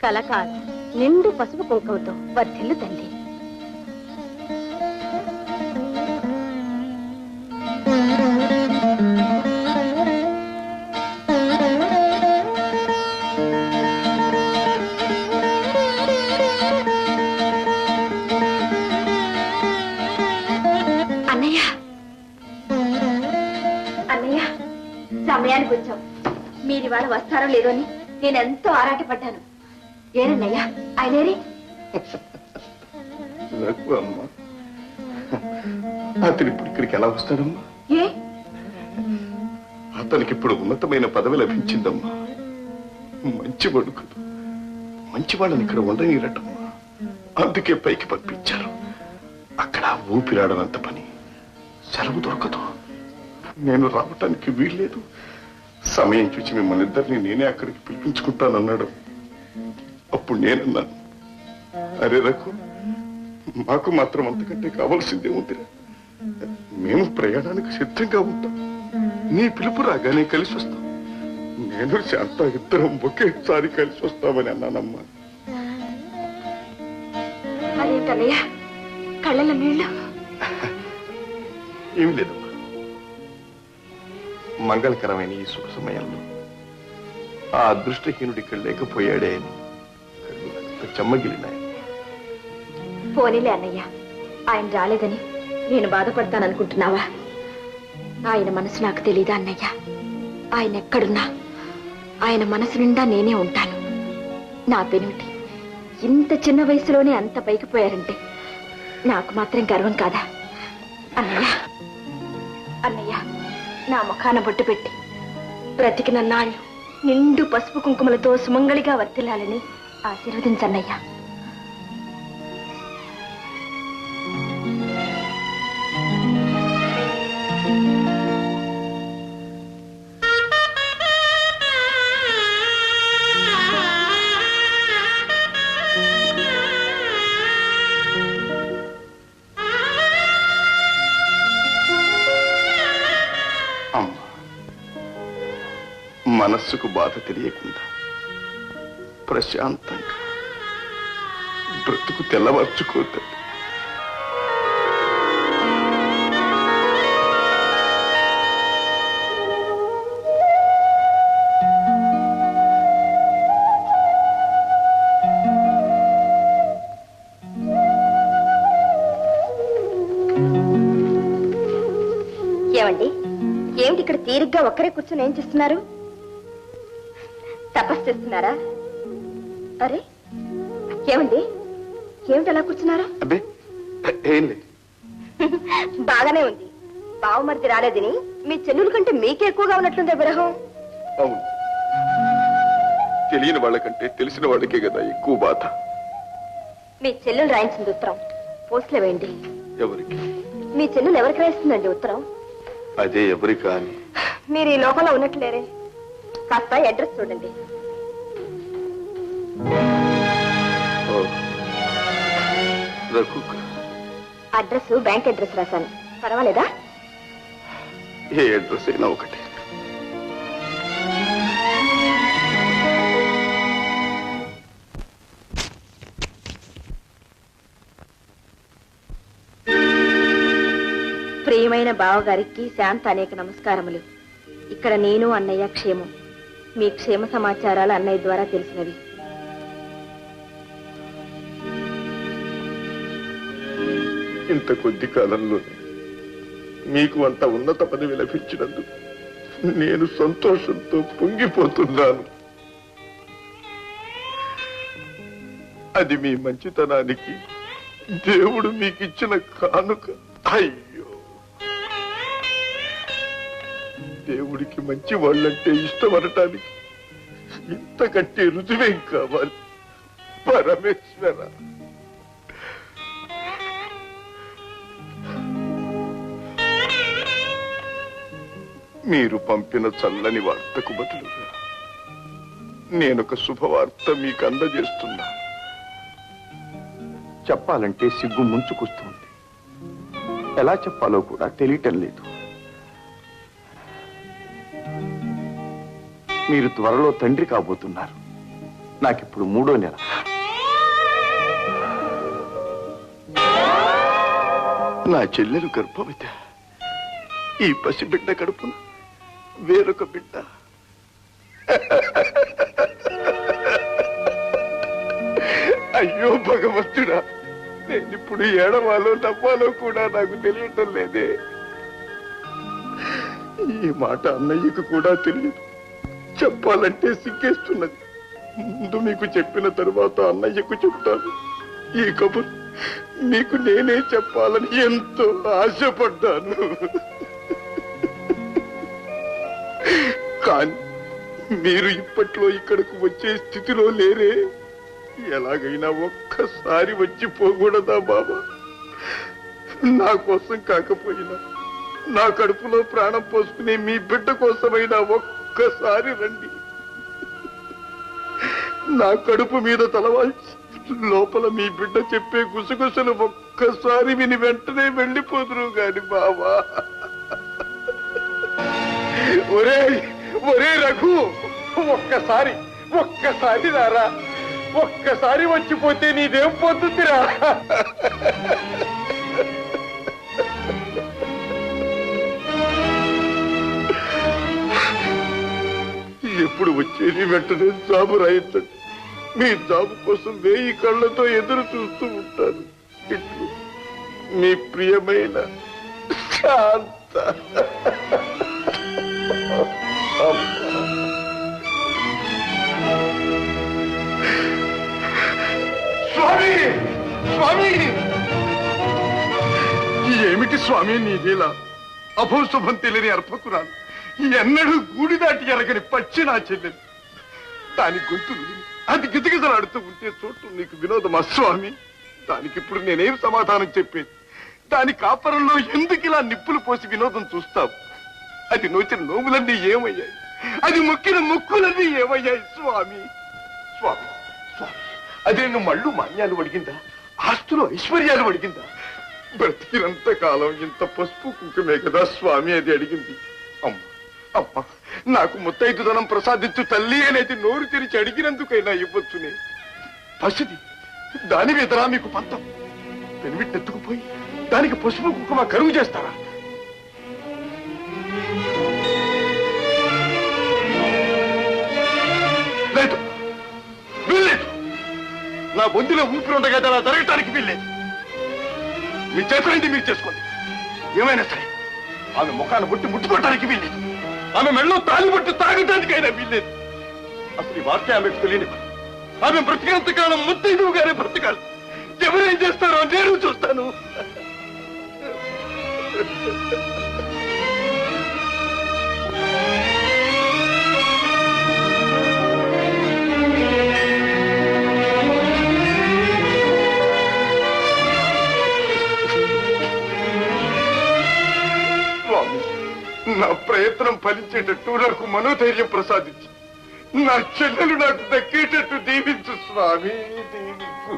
కలకాలం నిండు పసుపు కుంకుమతో వర్ధిల్లు తల్లి. అన్నయ్య అన్నయ్య సమయానికి వచ్చాం. మీరు ఇవాళ వస్తారో లేదో అని నేనెంతో ఆరాటపడ్డాను. ఏనన్నయ్యా ఆయనేరి? అమ్మా అతను ఇప్పుడు ఇక్కడికి ఎలా వస్తాడమ్మా? ఏ అతనికి ఇప్పుడు ఉన్నతమైన పదవి లభించిందమ్మా. మంచి వడుకులు మంచి వాళ్ళని ఇక్కడ ఉండనీరటమ్మా. అందుకే పైకి పంపించారు. అక్కడ ఊపిరాడనంత పని, సెలవు దొరకదు. నేను రావటానికి వీల్లేదు. సమయం చూసి మిమ్మల్ని ఇద్దరిని నేనే అక్కడికి పిలిపించుకుంటానన్నాడు. అప్పుడు నేనన్నాను, అరే రఘు, మాకు మాత్రం అంతకంటే కావాల్సిందే ఉందిరా. మేము ప్రయాణానికి సిద్ధంగా ఉంటాం. నీ పిలుపు రాగానే కలిసి వస్తాం. నేను శాంత ఇద్దరం ఒకేసారి కలిసి వస్తామని అన్నానమ్మా. అదేంటన్నయ్యా కళ్ళలో నీళ్ళు? ఏమి లేదమ్మా, మంగళకరమైన ఈ శుభ సమయంలో ఆ అదృష్టహీనుడి ఇక్కడ లేకపోయాడే అని చెమ్మగిలినాయి. పోనీలే అన్నయ్య, ఆయన రాలేదని నేను బాధపడతాననుకుంటున్నావా? ఆయన మనసు నాకు తెలీదా అన్నయ్య? ఆయన ఎక్కడున్నా ఆయన మనసు నిండా నేనే ఉంటాను. నా పెనుమిటి ఇంత చిన్న వయసులోనే అంత పైకి పోయారంటే నాకు మాత్రం గర్వం కాదా అన్నయ్య? అన్నయ్య, నా ముఖాన బొట్టు పెట్టి బ్రతికిన నాళ్ళు నిండు పసుపు కుంకుమలతో సుమంగళిగా వర్తిల్లాలని ఆశీర్వదించన్నయ్యా. మనస్సుకు బాధ తెలియకుండా ప్రశాంతంగా బ్రతుకు తెల్లవార్చుకోతుంది. ఏమండి, ఏమిటి ఇక్కడ తీరిగ్గా ఒక్కరే కూర్చొని ఏం చేస్తున్నారు? తపస్సు చేస్తున్నారా? అరే ఏమండి, ఏమిటి అలా కూర్చున్నారా? అబ్బే ఏం లేదు. బాగానే ఉంది. బావమరిది రాలేదని మీ చెల్లెల కంటే మీకే ఎక్కువగా ఉన్నట్లుందే విరహం. అవును, తెలియని వాళ్ళకంటే తెలిసిన వాళ్ళకే కదా ఎక్కువ బాధ. మీ చెల్లెలు రాయించింది ఉత్తరం పోస్టులో వేయండి. ఎవరికి? మీ చెల్లెలు ఎవరికి రాయిస్తుందండి ఉత్తరం? అదే ఎవరికి అని. మీరు ఈ లోకంలో ఉన్నట్లేరే, కాస్త అడ్రస్ చూడండి. అడ్రస్ బ్యాంక్ అడ్రస్ రాశాను, పర్వాలేదా? ఏ అడ్రస్ అయినా ఒకటి. ప్రియమైన బావగారికి శాంత అనేక నమస్కారములు. ఇక్కడ నేను అన్నయ్య క్షేమం. మీ క్షేమ సమాచారాలు అన్నయ్య ద్వారా తెలిసినవి. ఇంత కొద్ది కాలంలో మీకు అంత ఉన్నత పదవి లభించినందుకు నేను సంతోషంతో పొంగిపోతున్నాను. అది మీ మంచితనానికి దేవుడు మీకు ఇచ్చిన కానుక. అయ్యో, దేవుడికి మంచి వాళ్ళంటే ఇష్టం అనటానికి ఇంతకంటే రుజువేం కావాలి? పరమేశ్వర, మీరు పంపిన చల్లని వార్తకు బదులుగా నేనొక శుభవార్త మీకు అందజేస్తున్నా. చెప్పాలంటే సిగ్గు ముంచుకొస్తుంది. ఎలా చెప్పాలో కూడా తెలియటం లేదు. మీరు త్వరలో తండ్రి కాబోతున్నారు. నాకిప్పుడు 3వ నెల. నా చెల్లెలు గర్భవతి. ఈ పసిబిడ్డ కడుపున వేరొక బిడ్డ. అయ్యో భగవంతుడా, నేనిప్పుడు ఏడవాలో నవ్వాలో కూడా నాకు తెలియటం లేదే. ఈ మాట అన్నయ్యకు కూడా తెలియదు. చెప్పాలంటే సిగ్గేస్తున్నది. ముందు మీకు చెప్పిన తరువాత అన్నయ్యకు చెప్తాను. ఈ కబుర్ మీకు నేనే చెప్పాలని ఎంతో ఆశపడ్డాను. కానీ మీరు ఇప్పట్లో ఇక్కడకు వచ్చే స్థితిలో లేరే. ఎలాగైనా ఒక్కసారి వచ్చి పోకూడదా బాబా? నా కోసం కాకపోయినా నా కడుపులో ప్రాణం పోసుకునే మీ బిడ్డ కోసమైనా ఒక్కసారి రండి. నా కడుపు మీద తలవాల్చి లోపల మీ బిడ్డ చెప్పే గుసగుసలు ఒక్కసారి విని వెంటనే వెళ్ళిపోదురు గాని బాబా. ఒరే ఒరే రఘు, ఒక్కసారి రారా. ఒక్కసారి వచ్చిపోతే నీదేం పొద్దుతిరా. ఎప్పుడు వచ్చేది వెంటనే జాబు రాయించండి. మీ జాబు కోసం 1000 కళ్ళతో ఎదురు చూస్తూ ఉంటాను. ఇట్లు మీ ప్రియమైన శాంత. స్వామి స్వామి, ఏమిటి స్వామి నీదేలా? అభోశుభం తెలియని అర్పకురాలు, ఎన్నడూ గూడి దాటి ఎరగని పచ్చి నా చెల్లెలు. దాని గొంతు అది గిజగిజలాడుతూ ఉంటే చోటు నీకు వినోదమా స్వామి? దానికి ఇప్పుడు నేనేం సమాధానం చెప్పేది? దాని కాపరంలో ఎందుకు ఇలా నిప్పులు పోసి వినోదం చూస్తావు? అది నోచిన నోములన్నీ ఏమయ్యాయి? అది మొక్కిన మొక్కులన్నీ ఏమయ్యాయి స్వామి? స్వామి స్వామి, అది నిన్ను మళ్ళు మాన్యాలు అడిగిందా? ఆస్తులు ఐశ్వర్యాలు అడిగిందా? బ్రతికినంత కాలం ఇంత పసుపు కుంకుమే కదా స్వామి అది అడిగింది. అమ్మ అమ్మ, నాకు ముత్తైదుదనం ప్రసాదించు తల్లి అనేది నోరు తెరిచి అడిగినందుకైనా ఇవ్వచ్చునే. పసిది, దాని మీదరా మీకు పంతం? పెనిమిట్టెత్తుకుపోయి దానికి పసుపు కుంకుమ కరువు చేస్తారా? లేదు, వీల్లేదు. నా బొందిలో ఊపిరి ఉండగా అలా జరగటానికి వీల్లేదు. మీ చేతులండి మీరు చేసుకోండి. ఏమైనా సరే ఆమె ముఖాన్ని బొట్టి ముట్టుకోవటానికి వీల్లేదు. ఆమె మెళ్ళో తాలి బొట్టి తాగటానికైనా వీల్లేదు. అసలు ఈ వార్త ఆమెకు తెలియని. ఆమె బ్రతికినంత కాలం ముత్తైదువుగానే బ్రతకాలి. ఎవరేం చేస్తారో నేను చూస్తాను. నా ప్రయత్నం ఫలించేటట్టు నాకు మనోధైర్యం ప్రసాదించు. నా చెల్లెలు నాకు దక్కేటట్టు దీవించు స్వామి, దీవించు.